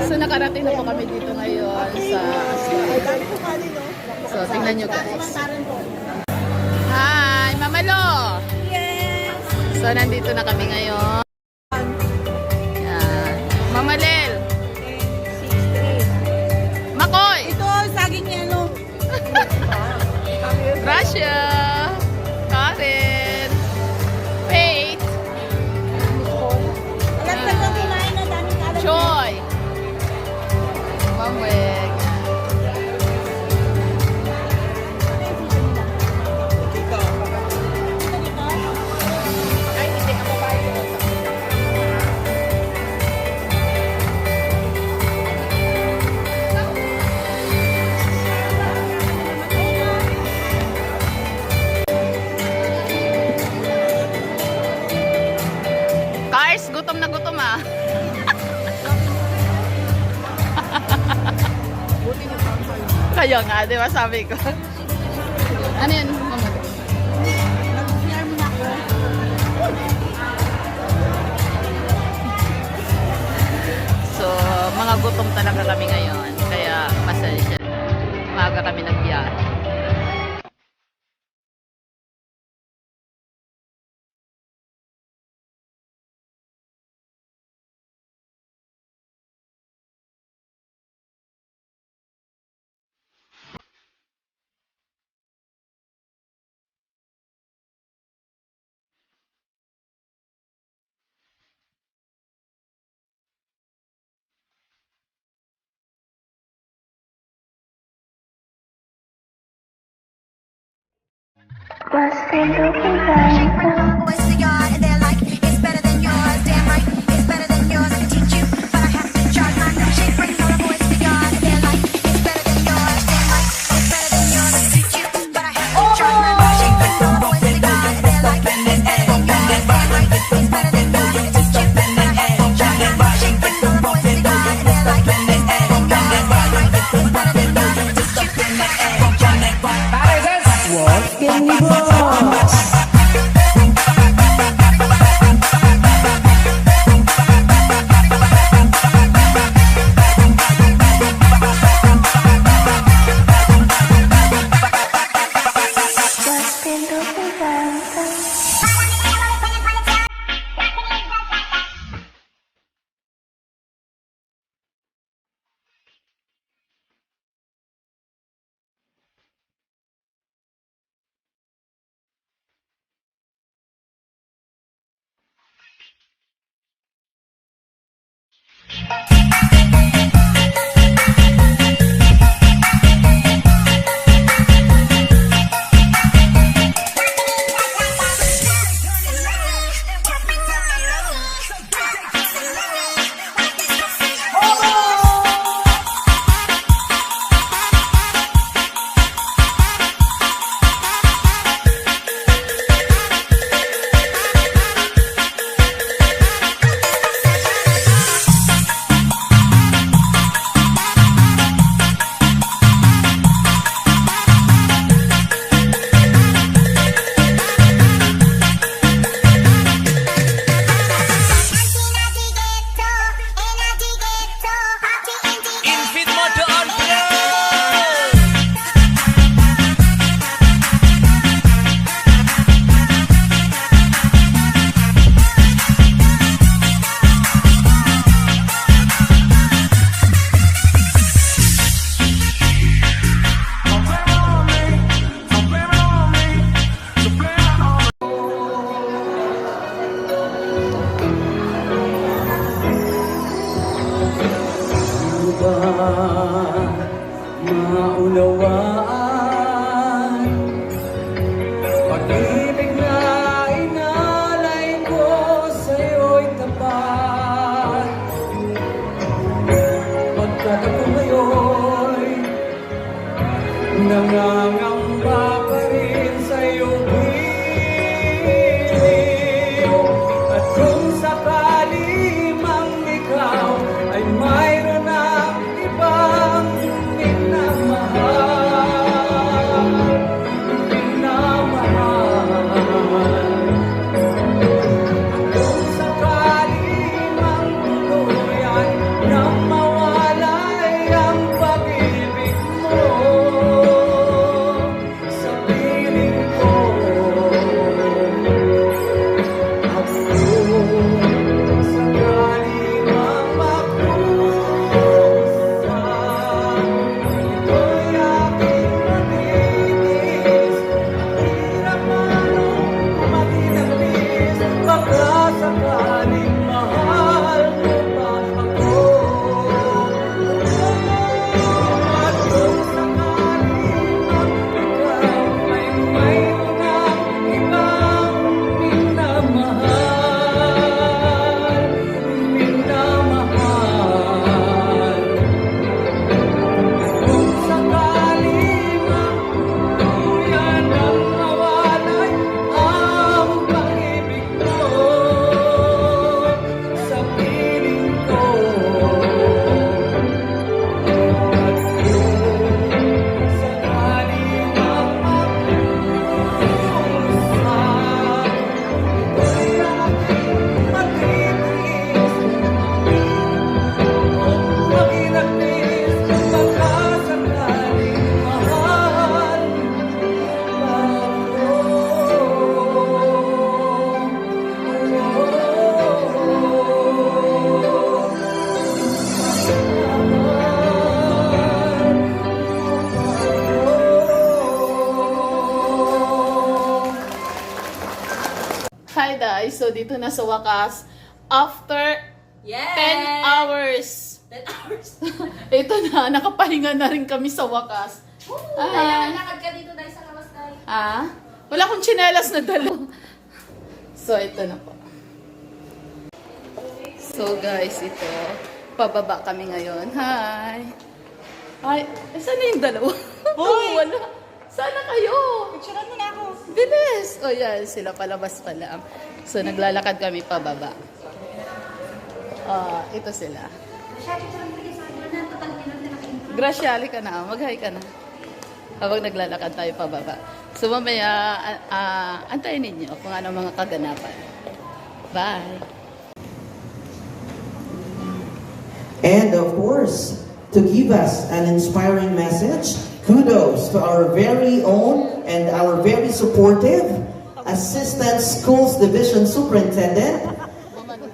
So nakarating na po kami dito ngayon sa Aswan. So tingnan nyo guys. Hi, Mamalo! Yes! So nandito na kami ngayon. Yan. Mamalel! Makoy! Ito, saging yelo. Russia! Karen! Faith! Alam ka na kumain na daming kalat. Joy! Mamweg! Ay, hindi ako bayo. Cars, gutom na gutom ah. Kaya nga, di ba sabi ko? Ano yun, mama? Nag-share mo na ako. So, mga gutom talaga kami ngayon. Kaya, pasensya. Maaga kami nagbiyahe. Voice to God, and they're like, it's better than yours. Damn right, it's better than yours. I can teach you, but I have to charge my shake. Bring your voice to God, and they're like, it's better than yours. Damn right, it's better than yours. I can teach you, but I have to charge my shake. Bring your voice to God, and they're like, it's better than yours. Damn right, it's better than yours. I can teach you, but I have to charge my shake. Bring your voice to God, and they're like, it's better than yours. Damn right, it's better than yours. I can teach you, but I have to charge my shake. maunawaan pag-ibig na inalay ko sa'yo'y tapat pagkat ako ngayon'y nangangamba pa rin sa'yo biniw at kung sakali mang ikaw ay mayroon ng ibang kung sakali mang tuluyan na mawala nandito na sa wakas. After 10 hours. 10 hours. Ito na, nakapahinga na rin kami sa wakas. Dahil lakad ka dito dahil sa kawas tayo. Wala akong tsinelas na dalo. So, ito na po. So, guys, ito. Pababa kami ngayon. Hi! Ay, saan na yung dalawa? Wala. Sana kayo. Picturean mo na ako. Bilis! O yan, sila palabas pa lang. So, naglalakad kami pababa. Ito sila. Gracia, ka na. Mag-hi ka na. Habang naglalakad tayo pababa. So, mamaya, antayin ninyo kung ano mga kaganapan. Bye! And of course, to give us an inspiring message, kudos to our very own and our very supportive Assistant Schools Division Superintendent.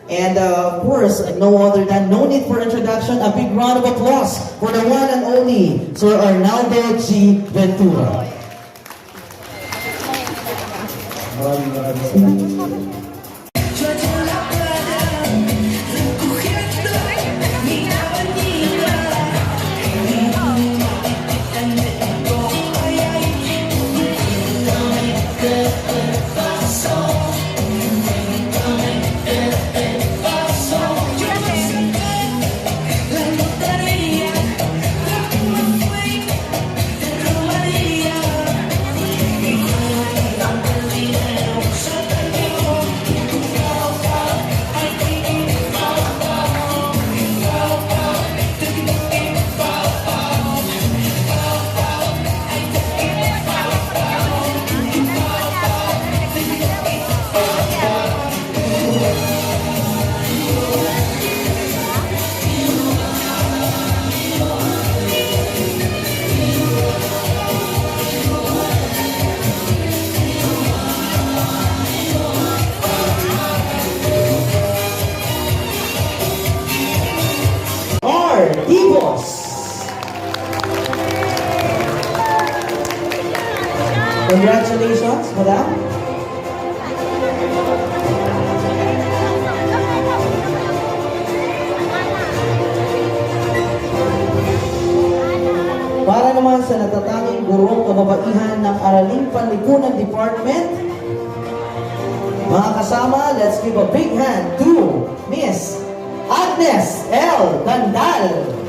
And of course, no other than, no need for introduction, a big round of applause for the one and only Sir Arnaldo G. Ventura. Divos. Congratulations, madam. Para naman sa natatanging gurong kababaihan ng Araling Panlipunan Department, mga kasama, let's give a big hand to Miss Agnes L. Dandal.